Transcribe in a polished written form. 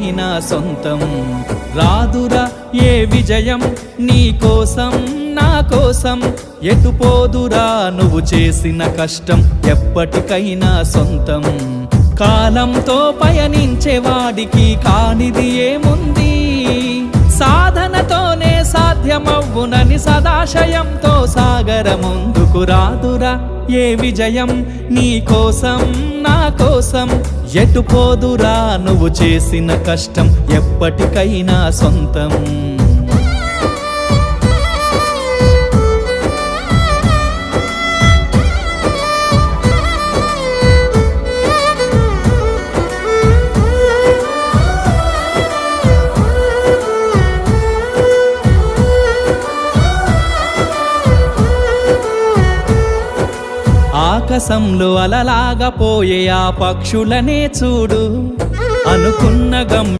ఎప్పటికైనా సొంతం. రాదురా ఏ విజయం నీ కోసం నా కోసం, ఎటుపోదురా నువ్వు చేసిన కష్టం ఎప్పటికైనా సొంతం. కాలంతో పయనించేవాడికి కానిది ఏముంది, సాధనతోనే సాధ్యమవ్వునని సదాశయంతో సాగర ముందుకు. రాదురా ఏ విజయం నీ కోసం నా కోసం, ఎటుపోదురా నువ్వు చేసిన కష్టం ఎప్పటికైనా సొంతం. ఆకాశంలో అలలాగా పోయే ఆ పక్షులనే చూడు, అనుకున్న